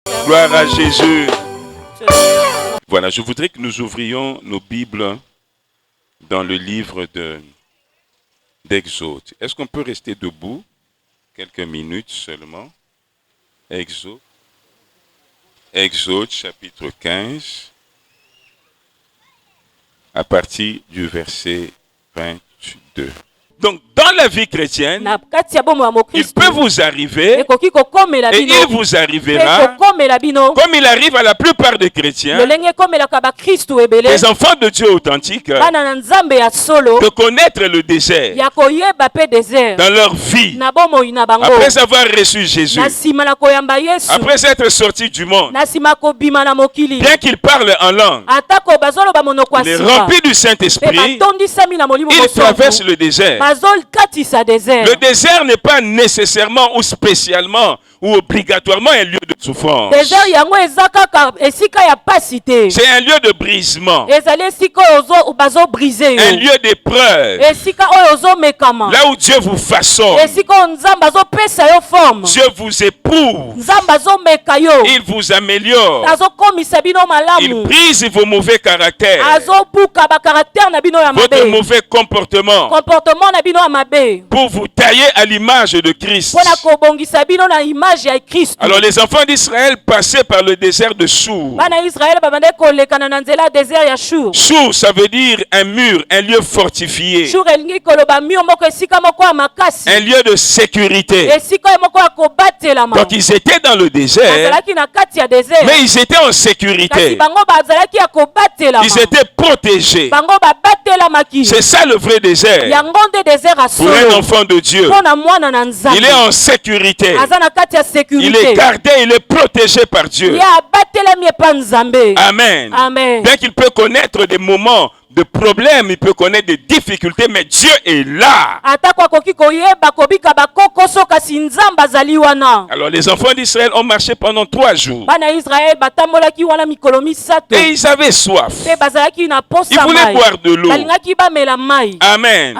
Gloire à Jésus. Voilà, je voudrais que nous ouvrions nos Bibles dans le livre d'Exode. Est-ce qu'on peut rester debout quelques minutes seulement? Exode chapitre 15, à partir du verset 22. Donc, dans la vie chrétienne, il peut vous arriver, et il vous arrivera, comme il arrive à la plupart des chrétiens, les enfants de Dieu authentiques, de connaître le désert dans leur vie, après avoir reçu Jésus, après être sortis du monde, bien qu'ils parlent en langue, il est rempli du Saint-Esprit, il traverse le désert. Le désert n'est pas nécessairement ou spécialement ou obligatoirement un lieu de souffrance. C'est un lieu de brisement, un lieu d'épreuve, là où Dieu vous façonne, Dieu vous éprouve, il vous améliore, il brise vos mauvais caractères, votre mauvais comportement, pour vous tailler à l'image de Christ. Alors les enfants d'Israël passaient par le désert de Shur. Shur, ça veut dire un mur, un lieu fortifié, un lieu de sécurité. Donc ils étaient dans le désert, mais ils étaient en sécurité. Ils étaient protégés. C'est ça le vrai désert. Pour un enfant de Dieu, il est en sécurité. Il est gardé, il est protégé par Dieu. Amen. Bien qu'il peut connaître des moments de problèmes, il peut connaître des difficultés, mais Dieu est là. Alors les enfants d'Israël ont marché pendant 3 jours. Et ils avaient soif. Ils voulaient boire de l'eau. Amen.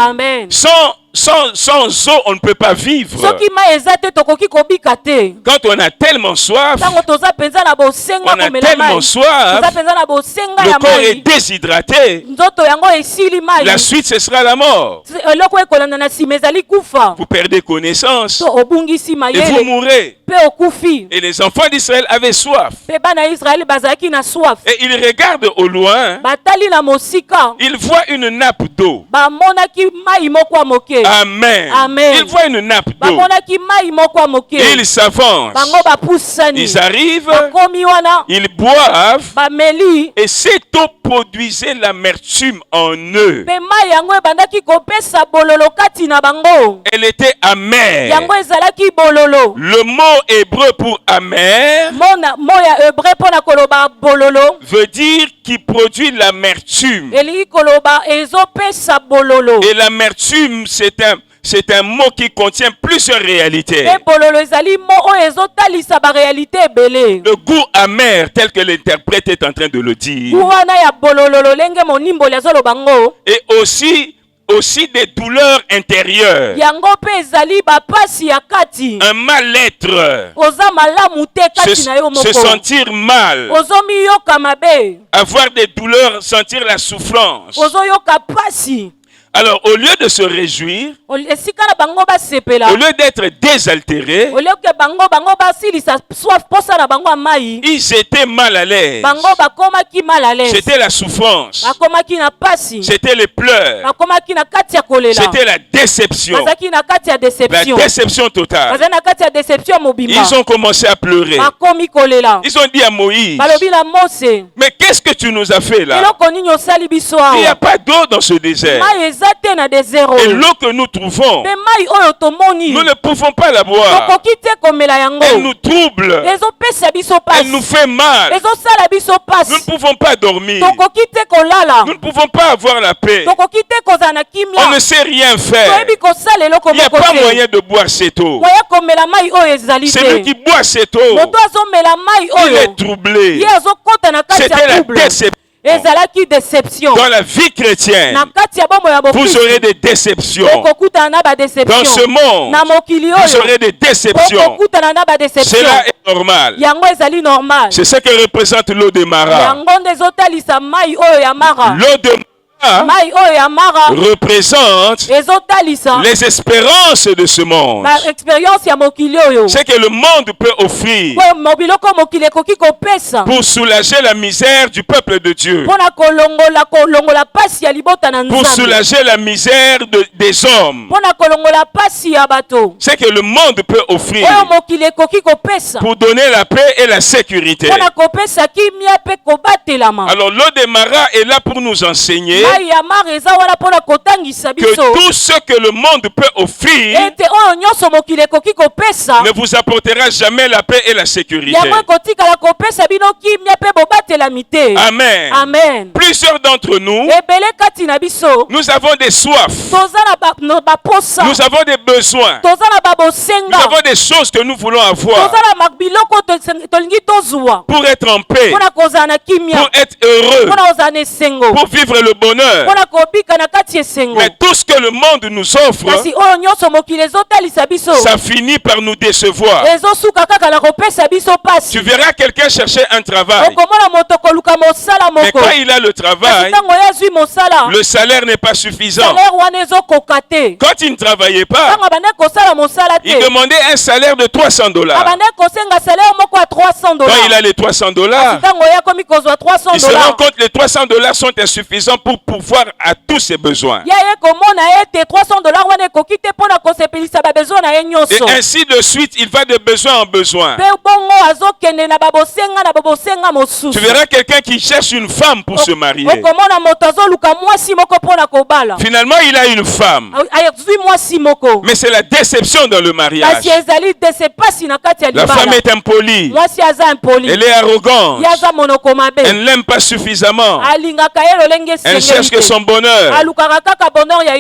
Sans eau, on ne peut pas vivre. Quand on a tellement soif, le corps est déshydraté. La suite, ce sera la mort. Vous perdez connaissance et vous mourrez. Et les enfants d'Israël avaient soif. Et ils regardent au loin. Ils voient une nappe d'eau. Amen. Ils voient une nappe d'eau. Ils s'avancent. Ils arrivent. Ils boivent. Et cette eau produisait l'amertume en eux. Elle était amère. Le mot hébreu pour amer veut dire qui produit l'amertume. Et l'amertume, c'est un mot qui contient plusieurs réalités. Le goût amer, tel que l'interprète est en train de le dire. Et aussi des douleurs intérieures. Un mal-être. Se sentir mal. Avoir des douleurs, sentir la souffrance. Alors, au lieu de se réjouir, au lieu d'être désaltérés, ils étaient mal à l'aise. C'était la souffrance. C'était les pleurs. C'était la déception. La déception totale. Ils ont commencé à pleurer. Ils ont dit à Moïse, mais qu'est-ce que tu nous as fait là? Il n'y a pas d'eau dans ce désert. Et l'eau que nous trouvons, nous ne pouvons pas la boire. Elle nous trouble. Elle nous fait mal. Nous ne pouvons pas dormir. Nous ne pouvons pas avoir la paix. On ne sait rien faire. Il n'y a pas moyen de boire cette eau. Celui qui boit cette eau, il est troublé. C'était la déception. Dans la vie chrétienne, vous aurez des déceptions. Dans ce monde, vous aurez des déceptions. Cela est normal. C'est ce que représente l'eau de Mara. L'eau de représente les espérances de ce monde. C'est que le monde peut offrir pour soulager la misère du peuple de Dieu, pour soulager la misère des hommes. C'est que le monde peut offrir pour donner la paix et la sécurité. Alors l'eau de Mara est là pour nous enseigner que tout ce que le monde peut offrir ne vous apportera jamais la paix et la sécurité. Amen. Amen. Plusieurs d'entre nous, nous avons des soifs, nous avons des besoins, nous avons des choses que nous voulons avoir pour être en paix, pour être heureux, pour vivre le bonheur. Mais tout ce que le monde nous offre, ça finit par nous décevoir. Tu verras quelqu'un chercher un travail, mais quand il a le travail, le salaire n'est pas suffisant. Quand il ne travaillait pas, il demandait un salaire de $300. Quand il a les $300, il se rend compte que les $300 sont insuffisants pour pouvoir à tous ses besoins. Et ainsi de suite, il va de besoin en besoin. Tu verras quelqu'un qui cherche une femme pour se marier. Finalement, il a une femme. Mais c'est la déception dans le mariage. La femme est impolie. Elle est arrogante. Elle n'aime pas suffisamment. Elle cherche que son bonheur.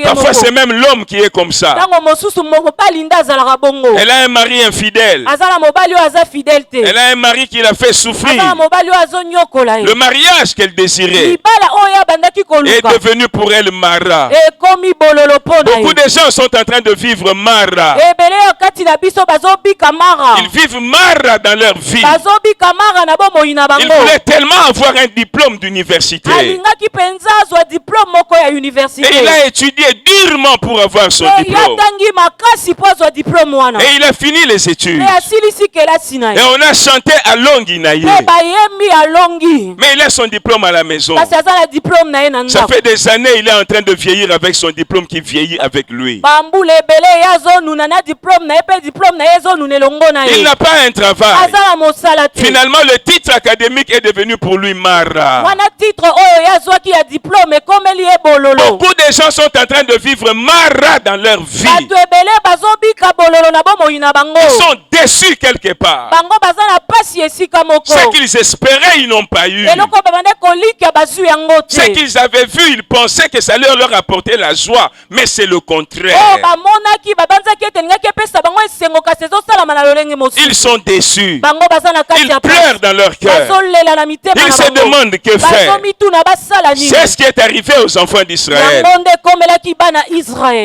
Parfois c'est même l'homme qui est comme ça. Elle a un mari infidèle. Elle a un mari qui l'a fait souffrir. Le mariage qu'elle désirait est devenu pour elle Mara. Beaucoup de gens sont en train de vivre Mara. Ils vivent Mara dans leur vie. Ils voulaient tellement avoir un diplôme d'université. Et il a étudié durement pour avoir son diplôme. Et il a fini les études. Et on a chanté à Longinaye. Mais il a son diplôme à la maison. Ça fait des années il est en train de vieillir avec son diplôme qui vieillit avec lui. Il n'a pas un travail. Finalement le titre académique est devenu pour lui Mara. Beaucoup de gens sont en train de vivre Mara dans leur vie. Ils sont déçus quelque part. Ce qu'ils espéraient, ils n'ont pas eu. Ce qu'ils avaient vu, ils pensaient que ça allait leur apporter la joie. Mais c'est le contraire. Ils sont déçus. Ils pleurent dans leur cœur. Ils se demandent que faire. C'est ce qui est arrivé aux enfants d'Israël.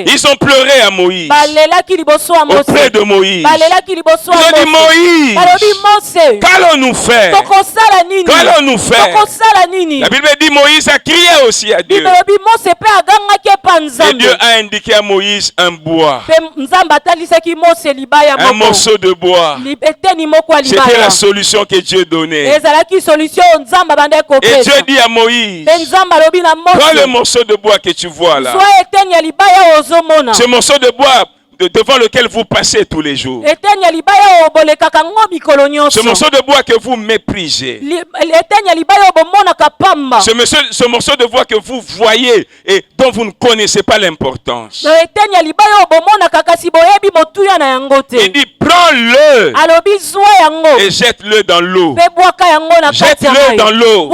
Ils ont pleuré à Moïse. Auprès de Moïse. Ils ont dit Moïse, qu'allons-nous faire? Qu'allons-nous faire? La Bible dit Moïse a crié aussi à Dieu. Et Dieu a indiqué à Moïse un bois. Un morceau de bois. C'était la solution que Dieu donnait. Et Dieu dit à Moïse, prends le morceau de bois que tu vois là. Ce morceau de bois devant lequel vous passez tous les jours. Ce morceau de bois que vous méprisez. Ce morceau de bois que vous voyez et dont vous ne connaissez pas l'importance. Il dit, Prends-le et jette-le dans l'eau. Jette-le dans l'eau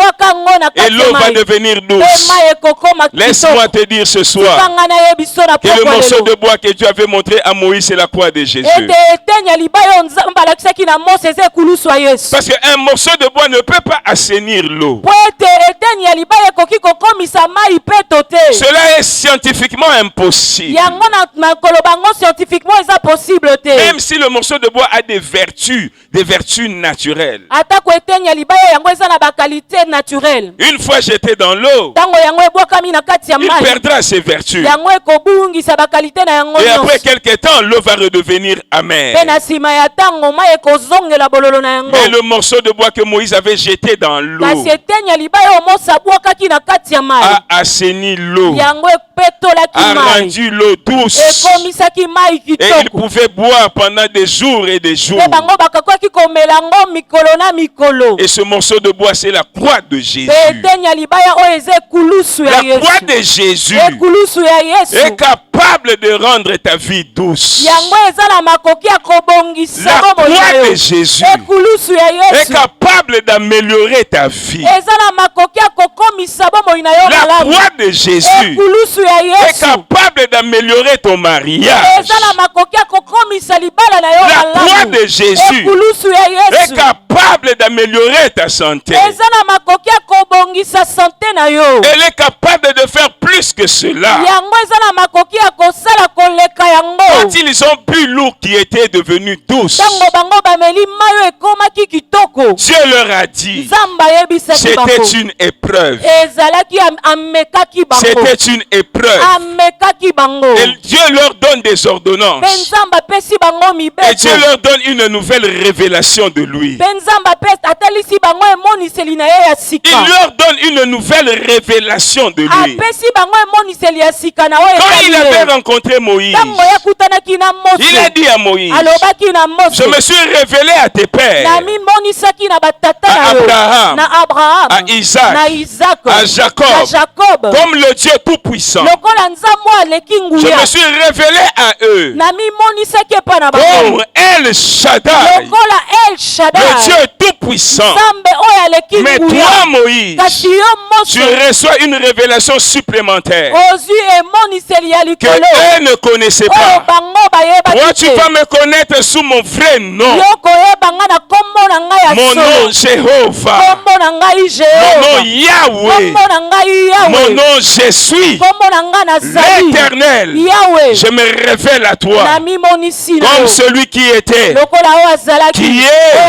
et l'eau va devenir douce. Laisse-moi te dire ce soir que le morceau de bois que Dieu avait montré à Moïse, c'est la croix de Jésus. Parce qu'un morceau de bois ne peut pas assainir l'eau. Cela est scientifiquement impossible. Même si le morceau de bois a des vertus naturelles. Une fois jeté dans l'eau, il perdra ses vertus. Et après quelque temps, l'eau va redevenir amère. Mais le morceau de bois que Moïse avait jeté dans l'eau a assaini l'eau, a rendu l'eau douce. Et il pouvait boire pendant des jours et des jours. Et ce morceau de bois, c'est la croix de Jésus. La croix de Jésus est capable de rendre ta vie douce. La croix de Jésus est capable d'améliorer ta vie. La croix de Jésus est capable d'améliorer ton mariage. La croix de Jésus est capable d'améliorer ta santé. Elle est capable de faire plus que cela. Quand ils ont bu l'eau qui était devenue douce, Dieu leur a dit, c'était une épreuve. C'était une épreuve. Et Dieu leur donne des ordonnances. Et Dieu leur donne une nouvelle révélation de lui. Il leur donne une nouvelle révélation de lui. Quand il avait rencontré Moïse, il a dit à Moïse, je me suis révélé à tes pères, à Abraham, à Isaac, à Jacob, comme le Dieu Tout-Puissant. Je me suis révélé à eux comme El Shaddai, le Dieu Tout-Puissant. Mais toi, Moïse, tu reçois une révélation supplémentaire que eux ne connaissaient pas. Toi, tu vas me connaître sous mon vrai nom. Mon nom Jéhovah. Mon nom Yahweh. Mon nom je suis l'Éternel. Je me révèle à toi comme celui qui était, qui est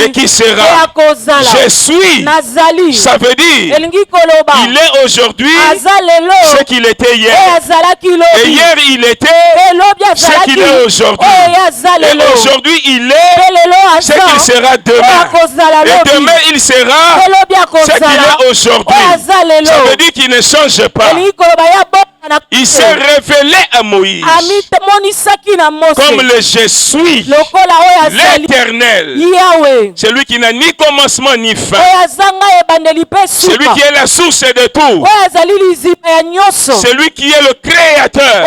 et qui sera. Je suis. Ça veut dire il est aujourd'hui ce qu'il était hier. Et hier il était ce qu'il est aujourd'hui. Et aujourd'hui il est ce qu'il sera demain. Et demain il sera ce qu'il est aujourd'hui. Ça veut dire qu'il ne change pas. Il s'est révélé à Moïse comme le je suis, l'Éternel, celui qui n'a ni commencement ni fin, celui qui est la source de tout, celui qui est le créateur,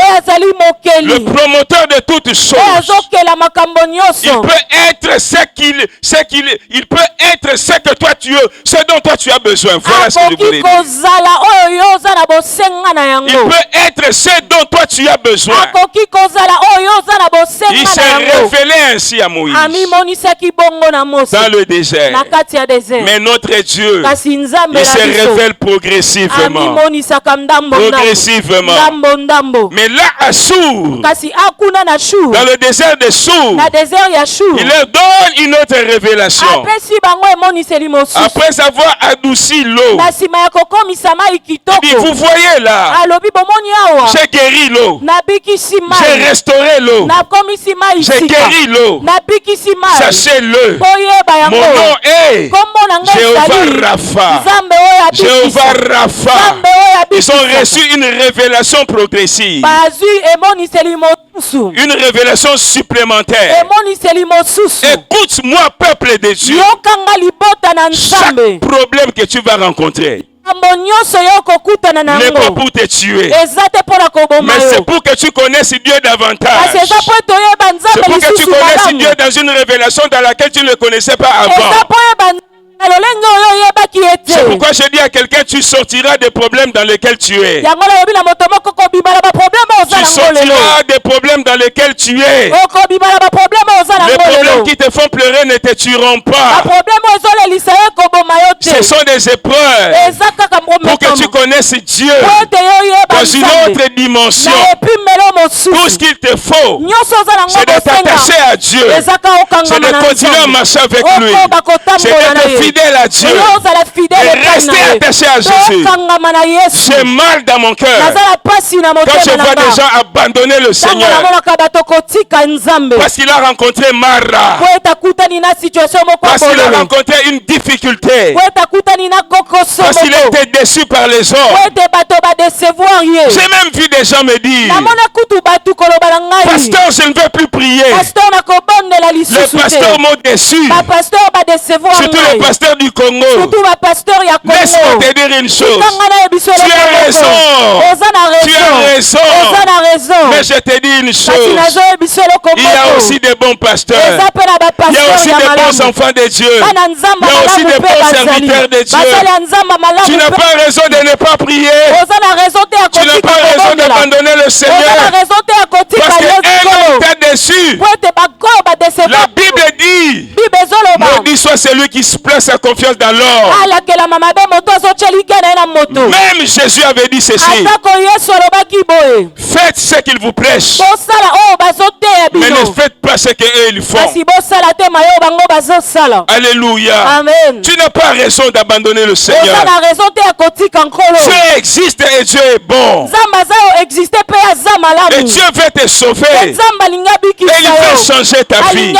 le promoteur de toutes choses. Il peut être il peut être ce que toi tu veux, ce dont toi tu as besoin. Voilà ce que je voulais dire. Il peut être ce dont toi tu as besoin. Il s'est révélé ainsi à Moïse dans le désert. Mais notre Dieu, il se révèle progressivement. Mais là, à Sour, dans le désert de Sour, il leur donne une autre révélation. Après avoir adouci l'eau, il dit, vous voyez là, j'ai guéri l'eau, j'ai restauré l'eau, j'ai guéri l'eau. Sachez-le, mon nom est Jéhovah Rapha. Jéhovah Rapha. Ils ont reçu une révélation progressive, une révélation supplémentaire. Écoute-moi, peuple de Dieu. Chaque problème que tu vas rencontrer, n'est pas pour te tuer, mais c'est pour que tu connaisses Dieu davantage. C'est pour que tu connaisses Dieu dans une révélation dans laquelle tu ne le connaissais pas avant. C'est pourquoi je dis à quelqu'un, tu sortiras des problèmes dans lesquels tu es. Tu sortiras des problèmes dans lesquels tu es. Les problèmes qui te font pleurer ne te tueront pas. Ce sont des épreuves pour que tu connaisses Dieu dans une autre dimension. Tout ce qu'il te faut, c'est de t'attacher à Dieu. C'est de continuer à marcher avec lui. C'est d'être fidèle à Dieu. Et rester attaché à Jésus. J'ai mal dans mon cœur quand je vois des gens abandonner le Seigneur parce qu'il a rencontré Mara, parce qu'il a rencontré une difficulté, parce qu'il a été déçu par les autres. J'ai même vu des gens me dire, pasteur, je ne veux plus prier. Les pasteurs m'ont déçu, surtout les pasteurs du Congo. Laisse-moi te dire une chose, tu as raison, mais je te dis une chose, il y a aussi des bons pasteurs, il y a aussi des bons enfants de Dieu, il y a aussi des bons serviteurs de Dieu. Tu n'as pas raison de ne pas prier, tu n'as pas raison d'abandonner le Seigneur parce qu'un homme t'a déçu. La Bible dit, maudit soit celui qui se place sa confiance dans l'or. Même Jésus avait dit ceci, faites ce qu'il vous prêche, mais ne faites pas ce qu'eux ils font. Alléluia. Amen. Tu n'as pas raison d'abandonner le Seigneur. Dieu existe et Dieu est bon. Et Dieu veut te sauver. Et il veut changer ta vie.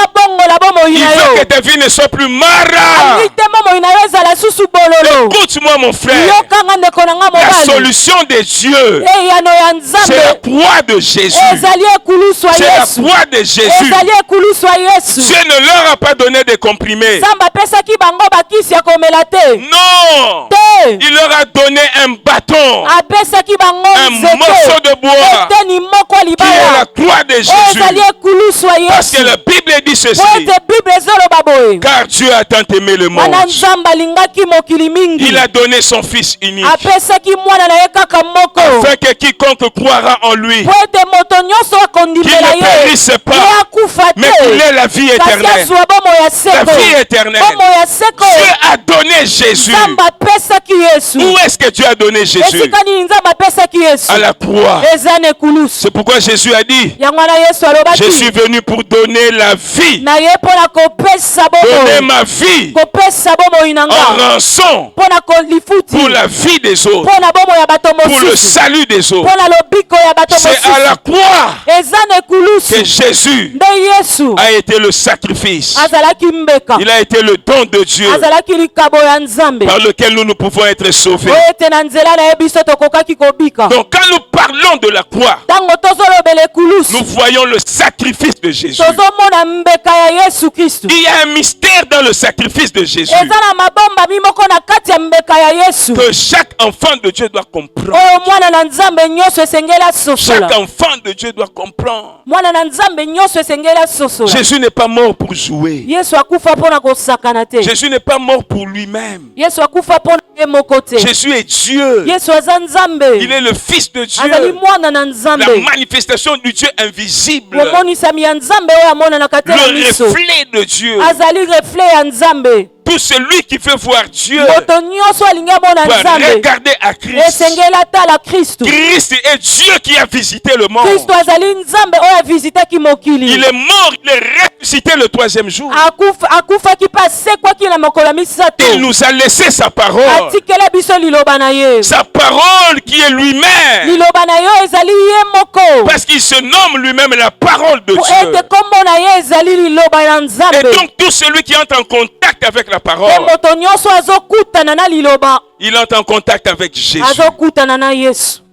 Il veut que ta vie ne soit plus mara. Écoute-moi mon frère. La solution de Dieu, c'est la croix de Jésus. C'est la croix de Jésus. Dieu ne leur a pas donné des comprimés. Non. Il leur a donné un bâton, un morceau de bois qui est la croix de Jésus. Parce que la Bible dit ceci, car Dieu a tant aimé le monde, il a donné son Fils unique, afin que quiconque croira en lui, qu'il ne périsse pas, mais qu'il ait la vie éternelle. La vie éternelle. Dieu a donné Jésus. Où est-ce que Dieu a donné Jésus? À la croix. C'est pourquoi Jésus a dit, je suis venu pour donner la vie, donner ma vie en rançon pour la vie des autres, pour le salut des autres. C'est à la croix que Jésus a été le sacrifice. Il a été le don de Dieu par lequel nous pouvons être sauvés. Donc quand nous parlons de la croix, nous voyons le sacrifice de Jésus. Il y a un mystère dans le sacrifice de Jésus que chaque enfant de Dieu doit comprendre. Chaque enfant de Dieu doit comprendre. Jésus n'est pas mort pour jouer. Jésus n'est pas mort pour lui-même. Jésus est Dieu. Il est le Fils de Dieu. La manifestation du Dieu invisible. Le reflet de Dieu. Tout celui qui veut voir Dieu doit regarder à Christ. Christ est Dieu qui a visité le monde. Il est mort, il est ressuscité le 3e jour. Il nous a laissé sa parole. Sa parole qui est lui-même. Parce qu'il se nomme lui-même la parole de Dieu. Et donc tout celui qui entre en contact avec la parole, il entre en contact avec Jésus.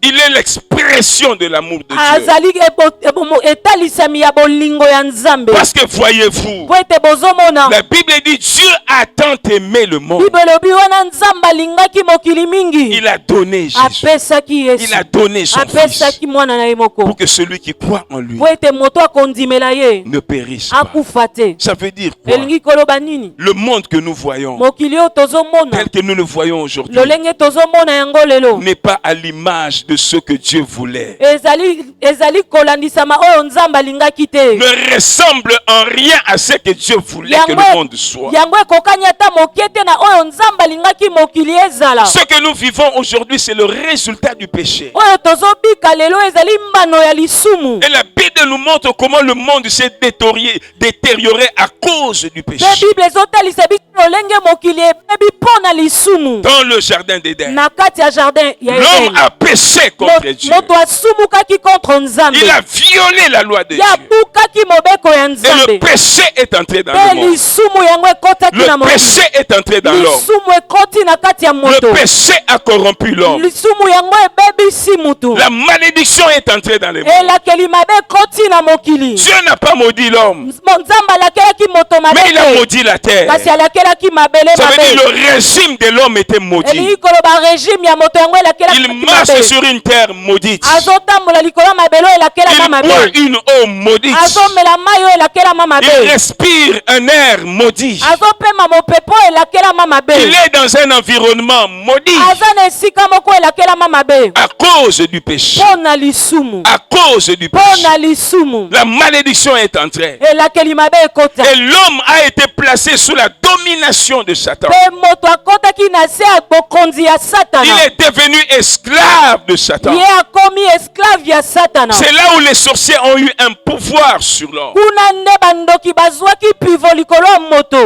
Il est l'expression de l'amour de Dieu. Parce que voyez-vous, la Bible dit Dieu a tant aimé le monde. Il a donné Jésus. Il a donné son Fils pour que celui qui croit en lui ne périsse pas. Ça veut dire quoi? Le monde que nous voyons, tel que nous le voyons aujourd'hui, n'est pas à l'image de ce que Dieu voulait. Ne ressemble en rien à ce que Dieu voulait que le monde soit. Ce que nous vivons aujourd'hui, c'est le résultat du péché. Et la Bible nous montre comment le monde s'est détérioré à cause du péché. Dans le jardin d'Éden, l'homme a péché contre Dieu. Il a violé la loi de Dieu. Et le péché est entré dans le monde. Le péché est entré dans l'homme. Le péché a corrompu l'homme. La malédiction est entrée dans les mondes. Dieu n'a pas maudit l'homme, mais il a maudit la terre. Ça veut dire le régime de l'homme était maudit. Il marche sur une terre maudite. Il boit une eau maudite. Il respire un air maudit. Il est dans un environnement maudit à cause du péché. À cause du péché, la malédiction est entrée. Et l'homme a été placé sous la domination de Satan. Il est devenu esclave de Satan. C'est là où les sorciers ont eu un pouvoir sur l'homme.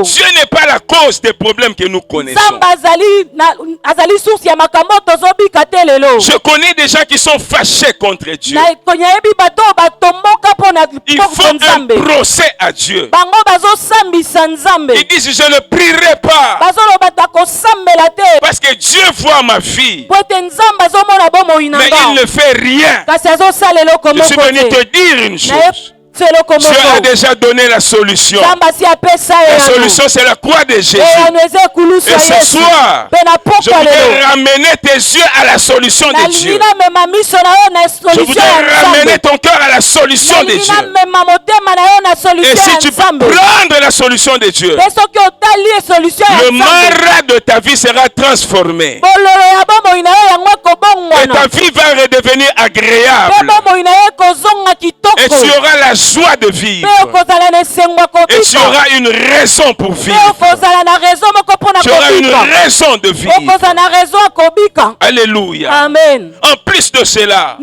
Dieu n'est pas la cause des problèmes que nous connaissons. Je connais des gens qui sont fâchés contre Dieu. Ils font un procès à Dieu. Ils disent je ne prierai pas parce que Dieu voit ma vie, mais il ne fait rien. Je suis venu te dire une chose. Dieu a déjà donné la solution. La solution, c'est la croix de Jésus. Et ce soir, je voudrais ramener tes yeux à la solution de Dieu. Je voudrais ramener ton cœur à la solution de Dieu. Et si tu peux prendre la solution de Dieu, le marais de ta vie sera transformé. Et ta vie va redevenir agréable. Et tu auras la joie de vivre. Et tu auras une raison pour vivre. Tu auras une raison de vivre. Alléluia. Amen. En plus de cela,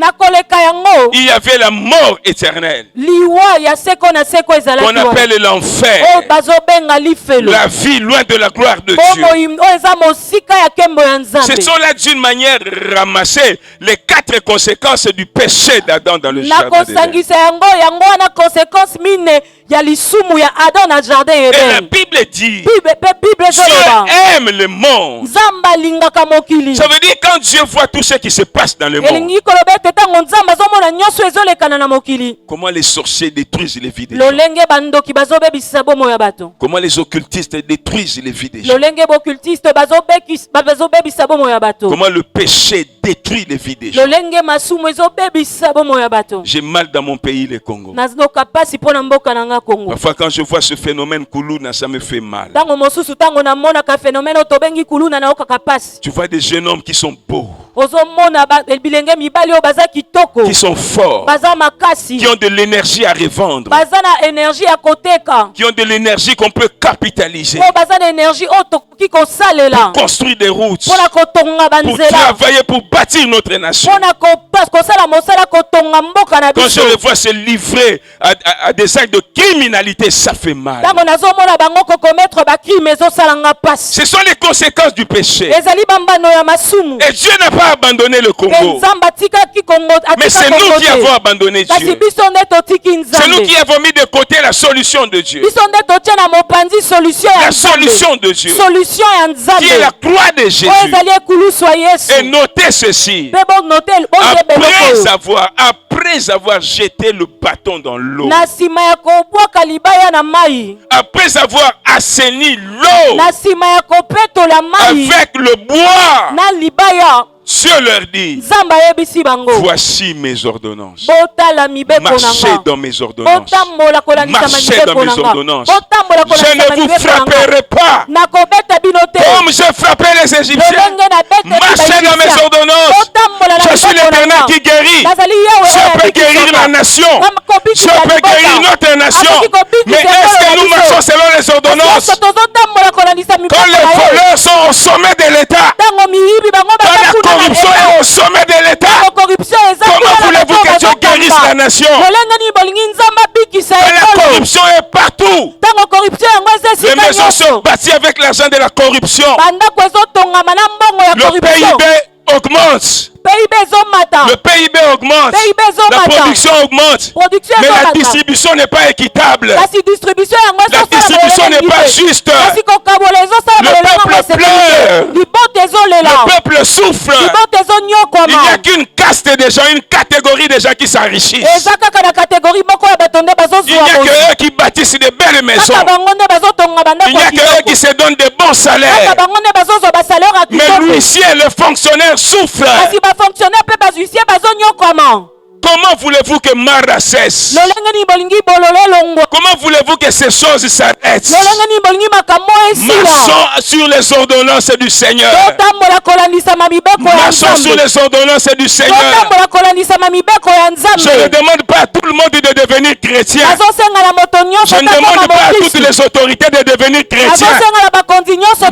il y avait la mort éternelle qu'on appelle l'enfer. La vie loin de la gloire de Dieu. Ce sont là d'une manière ramassées les 4 conséquences du péché d'Adam dans le jardin d'Éden. Et la Bible dit Dieu aime le monde. Ça veut dire quand Dieu voit tout ce qui se passe dans le monde, comment les sorciers détruisent les vies des gens, comment les occultistes détruisent les vies des gens, comment le péché détruit les vies des gens. J'ai mal dans mon pays, le Congo. Parfois quand je vois ce phénomène Kuluna, ça me fait mal. Tu vois des jeunes hommes qui sont beaux, qui sont forts, qui ont de l'énergie à revendre, qui ont de l'énergie qu'on peut capitaliser pour construire des routes, pour travailler, pour bâtir notre nation. Quand je les vois se livrer à des actes de criminalité, ça fait mal. Ce sont les conséquences du péché. Et Dieu n'a pas abandonné le Congo, mais c'est nous qui avons abandonné Dieu. C'est nous qui avons mis de côté la solution de Dieu. La solution de Dieu, qui est la croix de Jésus, est notée ceci. Après avoir jeté le bâton dans l'eau, après avoir assaini l'eau avec le bois, Dieu leur dit, voici mes ordonnances. Marchez dans mes ordonnances. Marchez dans mes ordonnances. Je ne vous frapperai pas comme je frappais les Égyptiens. Marchez dans mes ordonnances. Je suis l'Éternel qui guérit. Je peux guérir la nation. Je peux guérir notre nation. Mais est-ce que nous marchons selon les ordonnances? Quand les voleurs sont au sommet de l'État, quand la corruption est au sommet de l'État, comment voulez-vous que Dieu guérisse la nation? Quand la corruption est partout, les maisons sont bâties avec l'argent de la corruption. Le PIB augmente. Le PIB augmente, la production augmente, mais la distribution n'est pas équitable. La distribution n'est pas juste. Le peuple pleure, le peuple souffre. Il n'y a qu'une caste de gens, une catégorie de gens qui s'enrichissent. Il n'y a que eux qui bâtissent de belles maisons. Il n'y a que eux qui se donnent de bons salaires. Mais l'huissier et le fonctionnaire souffrent. Comment voulez-vous que Mara cesse? Comment voulez-vous que ces choses s'arrêtent? Marchons sur les ordonnances du Seigneur. Marchons sur les ordonnances du Seigneur. Je ne demande pas à tout le monde de devenir chrétien. Je ne demande pas à toutes les autorités de devenir chrétiens.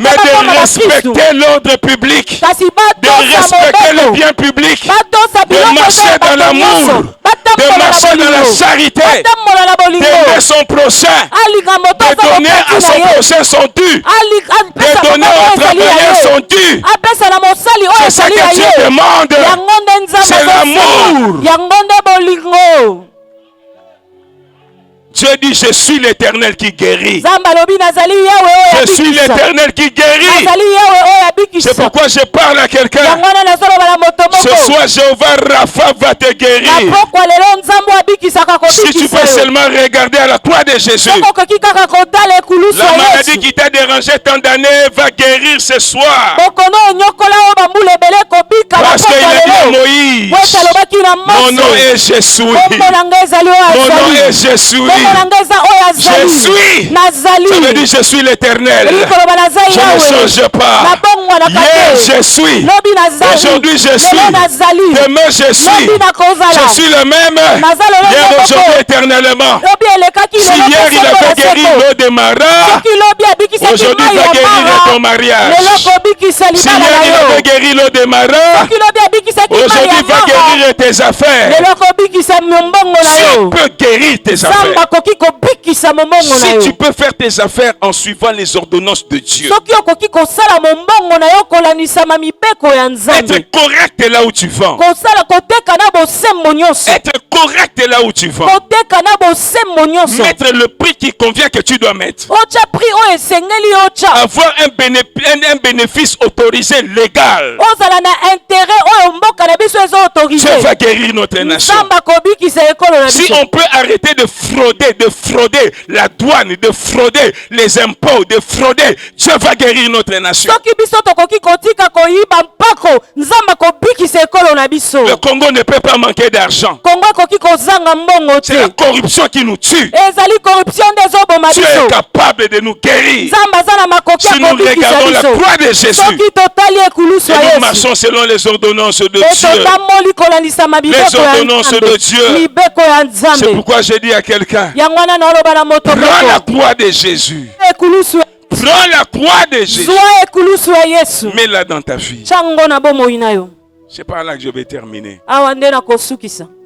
Mais de respecter l'ordre public. De respecter le bien public. De marcher dans l'amour. De marcher dans la charité, d'aimer son prochain, de donner à son prochain son dû, de donner aux travailleurs son dû. C'est ça que Dieu demande. C'est l'amour. Dieu dit, je suis l'Éternel qui guérit. Je suis l'Éternel qui guérit. C'est pourquoi je parle à quelqu'un. Ce soir, Jéhovah Rapha va te guérir. Si tu peux seulement regarder à la croix de Jésus. La maladie qui t'a dérangé tant d'années va guérir ce soir. Parce qu'il a dit à Moïse, mon nom est Jésus. Mon nom est Jésus. Je suis. Ça veut dire je suis l'Éternel. Je ne change pas. Hier je suis. Aujourd'hui je suis. Demain je suis. Je suis le même. Hier, aujourd'hui, éternellement. Si hier il avait guéri l'eau de Mara, aujourd'hui il va guérir ton mariage. Si hier il avait guéri l'eau de Mara, aujourd'hui il va guérir tes affaires. Si il peut guérir tes affaires. Si tu peux faire tes affaires en suivant les ordonnances de Dieu, être correct là où tu vends, être correct là où tu vends, mettre le prix qui convient que tu dois mettre, avoir un bénéfice autorisé légal. Dieu va guérir notre nation. Si on peut arrêter de frauder la douane, de frauder les impôts, de frauder, Dieu va guérir notre nation. Le Congo ne peut pas manquer d'argent. C'est la corruption qui nous tue. Dieu est capable de nous guérir. Si nous regardons la croix de Jésus et nous marchons selon les ordonnances de Dieu. Les ordonnances de Dieu. C'est pourquoi j'ai dit à quelqu'un, prends la croix de Jésus. Prends la croix de Jésus. Mets-la dans ta vie. C'est par là que je vais terminer.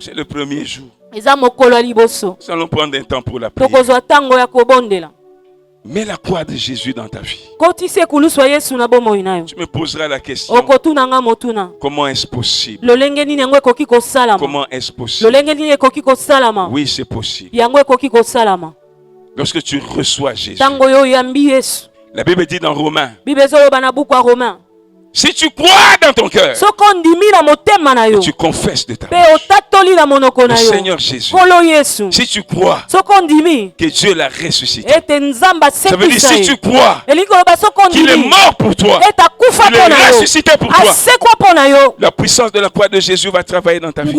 C'est le premier jour. Nous allons prendre un temps pour la prière. Mets la croix de Jésus dans ta vie. Tu me poseras la question. Comment est-ce possible? Comment est-ce possible? Oui, c'est possible. Lorsque tu reçois Jésus. La Bible dit dans Romains Si tu crois dans ton cœur, et tu confesses de ta bouche le Seigneur Jésus, si tu crois que Dieu l'a ressuscité, ça veut dire si tu crois qu'il est mort pour toi, qu'il est ressuscité pour toi, la puissance de la croix de Jésus va travailler dans ta vie.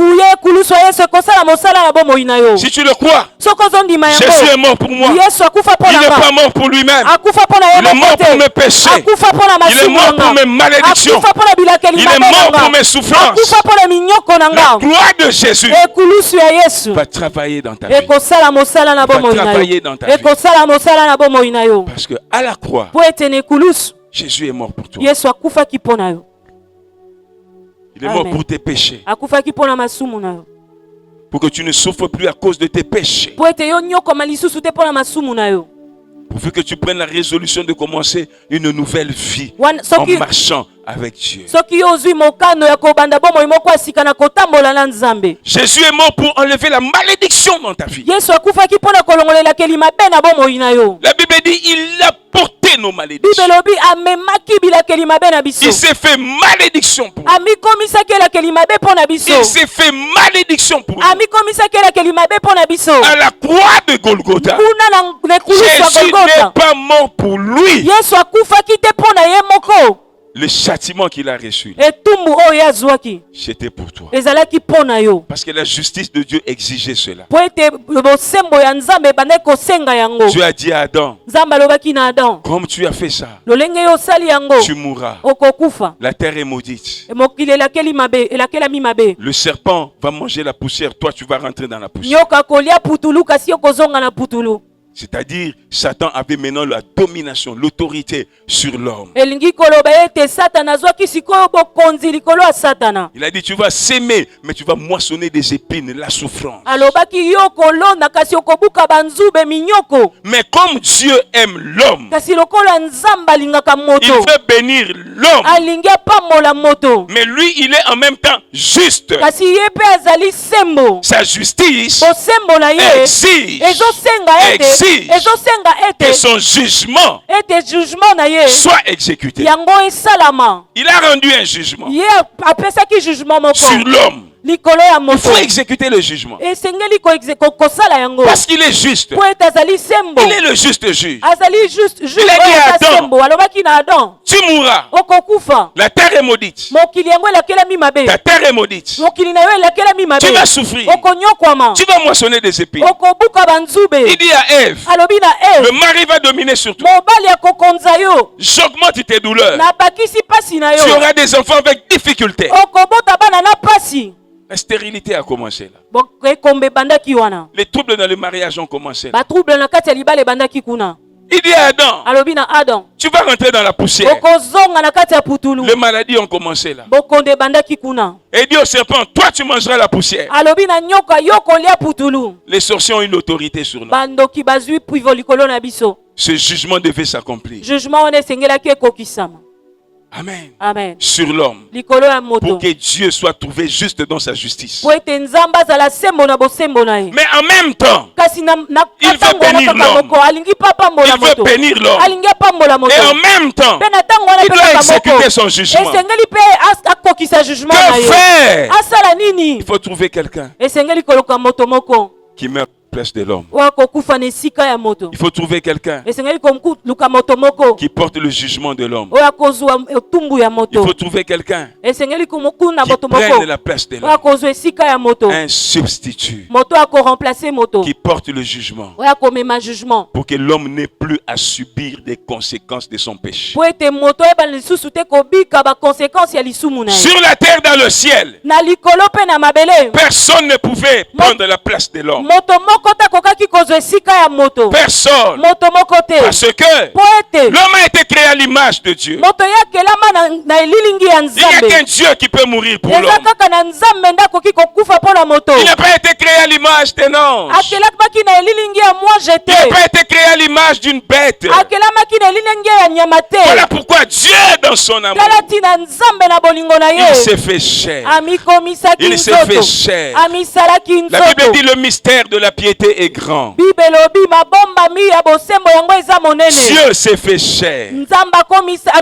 Si tu le crois, Jésus est mort pour moi. Il n'est pas mort pour lui-même. Il est mort pour mes péchés. Il est mort pour mes malédictions. Il est mort pour mes souffrances. La gloire de Jésus va travailler dans ta vie. Va travailler dans ta vie. Parce que à la croix, Jésus est mort pour toi. Il est mort pour tes péchés. Pour que tu ne souffres plus à cause de tes péchés. Pourvu que tu prennes la résolution de commencer une nouvelle vie en marchant avec Dieu. Jésus est mort pour enlever la malédiction dans ta vie. La Bible dit il a porté nos malédictions. Il s'est fait malédiction pour nous. Il s'est fait malédiction pour nous. À la croix de Golgotha, Jésus n'est pas mort pour lui. Le châtiment qu'il a reçu, c'était pour toi. Parce que la justice de Dieu exigeait cela. Dieu a dit à Adam, comme tu as fait ça, tu mourras. La terre est maudite. Le serpent va manger la poussière, toi tu vas rentrer dans la poussière. C'est-à-dire, Satan avait maintenant la domination, l'autorité sur l'homme. Il a dit, tu vas s'aimer, mais tu vas moissonner des épines, la souffrance. Mais comme Dieu aime l'homme, il veut bénir l'homme. Mais lui, il est en même temps juste. Sa justice exige que son jugement soit exécuté. Il a rendu un jugement sur l'homme. Il faut exécuter le jugement. Parce qu'il est juste. Il est le juste juge. Il a dit à Adam, tu mourras. La terre est maudite. Ta terre est maudite. Tu vas souffrir. Tu vas moissonner des épines. Il dit à Ève, le mari va dominer sur toi. J'augmente tes douleurs. Tu auras des enfants avec difficulté. La stérilité a commencé là. Les troubles dans le mariage ont commencé là. Il dit à Adam, tu vas rentrer dans la poussière. Les maladies ont commencé là. Et il dit au serpent, toi tu mangeras la poussière. Les sorciers ont une autorité sur nous. Ce jugement devait s'accomplir. Amen. Amen. Sur l'homme. Pour que Dieu soit trouvé juste dans sa justice. Mais en même temps, il veut bénir l'homme. Il veut bénir l'homme. Et en même temps, il doit exécuter son jugement. Que faire? Il faut trouver quelqu'un qui meurt place de l'homme. Il faut trouver quelqu'un qui porte le jugement de l'homme. Il faut trouver quelqu'un qui prenne la place de l'homme. Un substitut qui porte le jugement pour que l'homme n'ait plus à subir des conséquences de son péché. Sur la terre, dans le ciel, personne ne pouvait prendre la place de l'homme. Personne. Parce que l'homme a été créé à l'image de Dieu. Il n'y a qu'un Dieu qui peut mourir pour l'homme. Il n'a pas été créé à l'image d'un ange. Il n'a pas été créé à l'image d'une bête. Voilà pourquoi Dieu, dans son amour, il s'est fait chair. Il s'est fait chair. La Bible dit le mystère de la piété. piété est grand. Dieu s'est fait chair.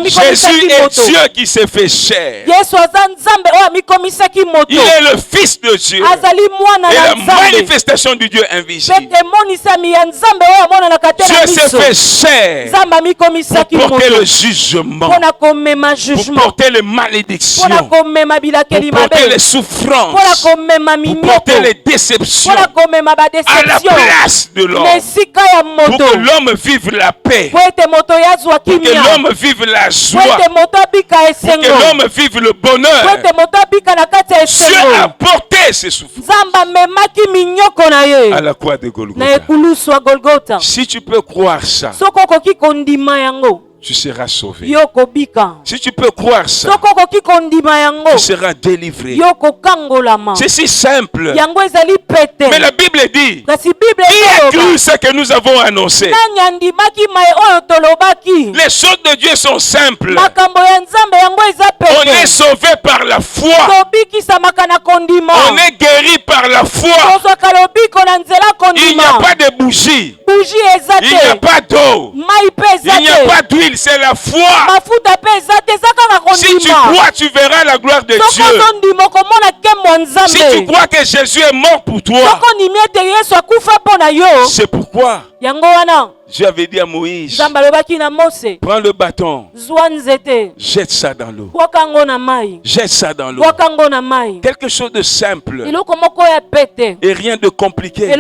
Jésus est Dieu qui s'est fait chair. Il est le Fils de Dieu et la manifestation du Dieu invisible. Dieu s'est fait chair pour porter le jugement, pour porter les malédictions, pour porter les souffrances, pour porter les déceptions à la place de l'homme, pour que l'homme vive la paix, pour que l'homme vive la joie, pour que l'homme vive le bonheur. Dieu a porté ses souffrances à la croix de Golgotha. Si tu peux croire ça, tu seras sauvé. Si tu peux croire ça, tu seras délivré. C'est si simple. Mais la Bible dit, qui a cru ce que nous avons annoncé? Les choses de Dieu sont simples. On est sauvé par la foi. On est guéri par la foi. Il n'y a pas de bougie. Il n'y a pas d'eau. Il n'y a pas d'huile. C'est la foi. Si tu crois, tu verras la gloire de Dieu. Si tu crois que Jésus est mort pour toi, c'est pourquoi Dieu avait dit à Moïse, prends le bâton, jette ça dans l'eau. Jette ça dans l'eau. Quelque chose de simple et rien de compliqué.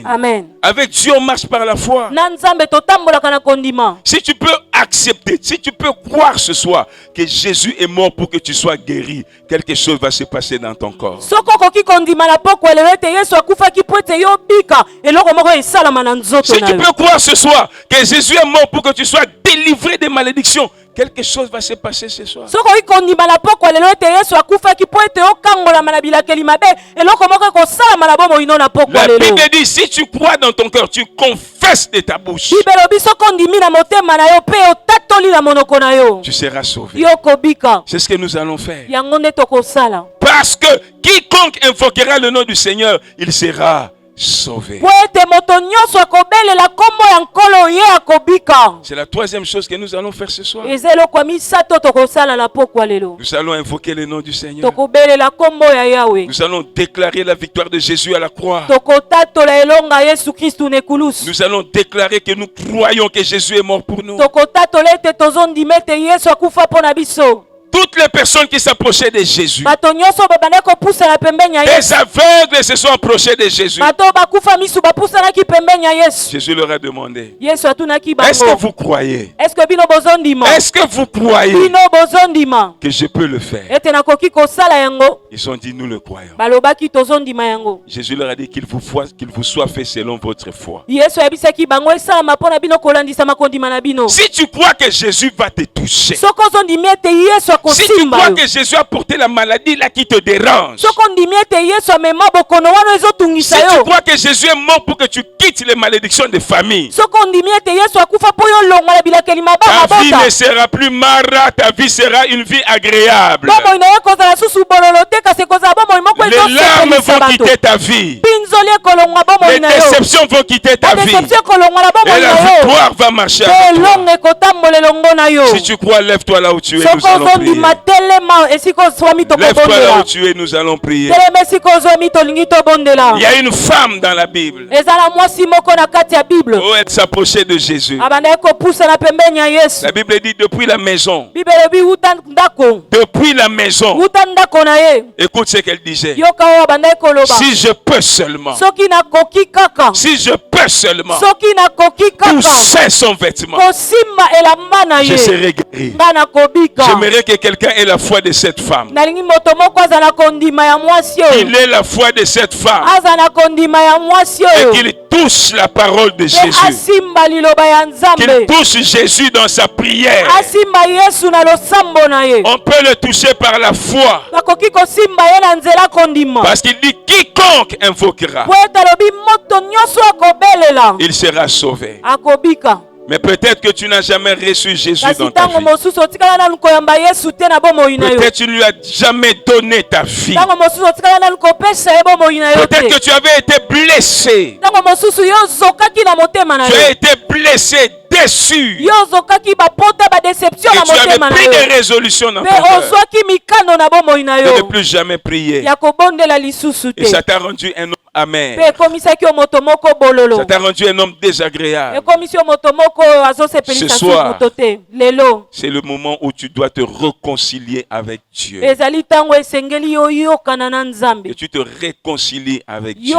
Amen. Avec Dieu, on marche par la foi. Si tu peux accepter, si tu peux croire ce soir que Jésus est mort pour que tu sois guéri, quelque chose va se passer dans ton corps. Si tu peux croire ce soir que Jésus est mort pour que tu sois délivré des malédictions, quelque chose va se passer ce soir. La Bible dit, si tu crois dans ton cœur, tu confesses de ta bouche, tu seras sauvé. C'est ce que nous allons faire. Parce que quiconque invoquera le nom du Seigneur, il sera sauvé. C'est la troisième chose que nous allons faire ce soir. Nous allons invoquer le nom du Seigneur. Nous allons déclarer la victoire de Jésus à la croix. Nous allons déclarer que nous croyons que Jésus est mort pour nous. Toutes les personnes qui s'approchaient de Jésus, les aveugles se sont approchés de Jésus. Jésus leur a demandé, est-ce que vous croyez? Est-ce que vous croyez que je peux le faire? Ils ont dit, nous le croyons. Jésus leur a dit qu'il vous soit fait selon votre foi. Si tu crois que Jésus va te toucher, si tu crois que Jésus a porté la maladie là qui te dérange, si tu crois que Jésus est mort pour que tu quittes les malédictions de famille, ta vie ne sera plus mara, ta vie sera une vie agréable. Les larmes vont quitter ta vie, les déceptions vont quitter ta vie, et la victoire va marcher avec toi. Si tu crois, lève-toi là où tu es, nous allons prier. Lève-toi là où tu es, nous allons prier. Il y a une femme dans la Bible. Oh, elle s'approchait de Jésus. La Bible dit depuis la maison. Depuis la maison. Écoute ce qu'elle disait. Si je peux seulement. Si je peux seulement toucher son vêtement, je serai guéri. J'aimerais que quelqu'un ait la foi de cette femme. Il est la foi de cette femme. Et qu'il touche la parole de Jésus. Qu'il touche Jésus dans sa prière. On peut le toucher par la foi. Parce qu'il dit quiconque invoquera, il sera sauvé. Mais peut-être que tu n'as jamais reçu Jésus dans ta vie. Peut-être que tu ne lui as jamais donné ta vie. Peut-être que tu avais été blessé. Tu as été blessé, déçu. Et tu avais pris des résolutions dans ton cœur de ne plus jamais prier. Et ça t'a rendu un homme amer. Ça t'a rendu un homme désagréable. Ce soir, c'est le moment où tu dois te réconcilier avec Dieu. Que tu te réconcilies avec Dieu.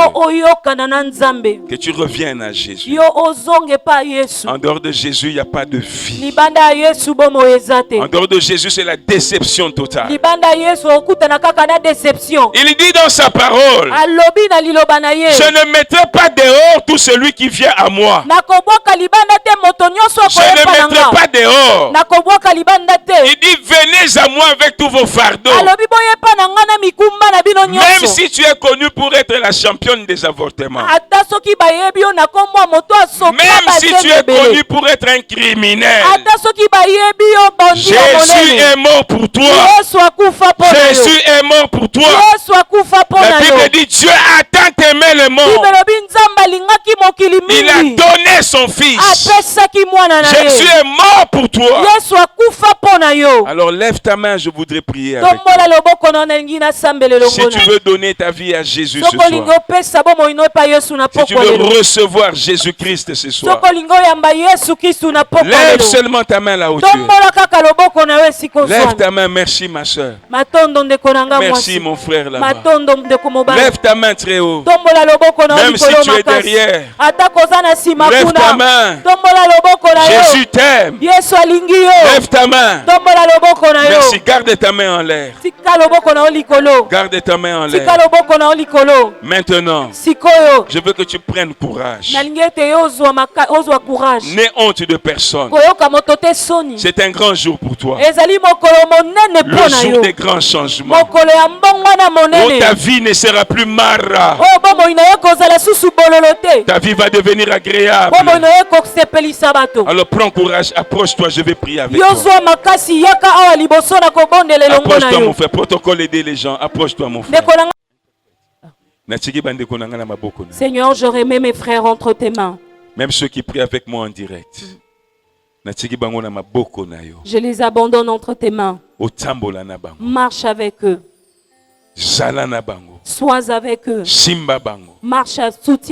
Que tu reviennes à Jésus. En dehors de Jésus, il n'y a pas de vie. En dehors de Jésus, c'est la déception totale. Il dit dans sa parole, je ne mettrai pas dehors tout celui qui vient à moi. Je ne mettrai pas dehors. Il dit, venez à moi avec tous vos fardeaux. Même si tu es connu pour être la championne des avortements. Même si tu es connu pour être un criminel. Jésus est mort pour toi. Jésus est mort pour toi. La Bible dit, Dieu a tant aimé le monde. Il a donné son fils. Jésus est mort pour toi. Alors lève ta main, je voudrais prier avec toi. Si tu veux donner ta vie à Jésus ce soir, si tu veux recevoir Jésus-Christ ce soir, lève seulement ta main là où tu es. Lève ta main, merci ma soeur. Merci mon frère là-bas. Lève ta main très haut. Même si tu es derrière, lève ta main. Jésus t'aime. Lève ta main. Merci, garde ta main en l'air. Garde ta main en l'air. Maintenant, je veux que tu prennes courage. N'aie honte de personne. C'est un grand jour pour toi. Le jour des grands changements. Où ta vie ne sera plus marra. Ta vie va devenir agréable. Alors prends courage, approche-toi, je vais prier avec toi. Approche-toi mon frère, protocole aider les gens. Approche-toi mon frère. Seigneur, je remets mes frères entre tes mains. Même ceux qui prient avec moi en direct. Je les abandonne entre tes mains. Marche avec eux. Sois avec eux. Simba bango. Marche à soutien.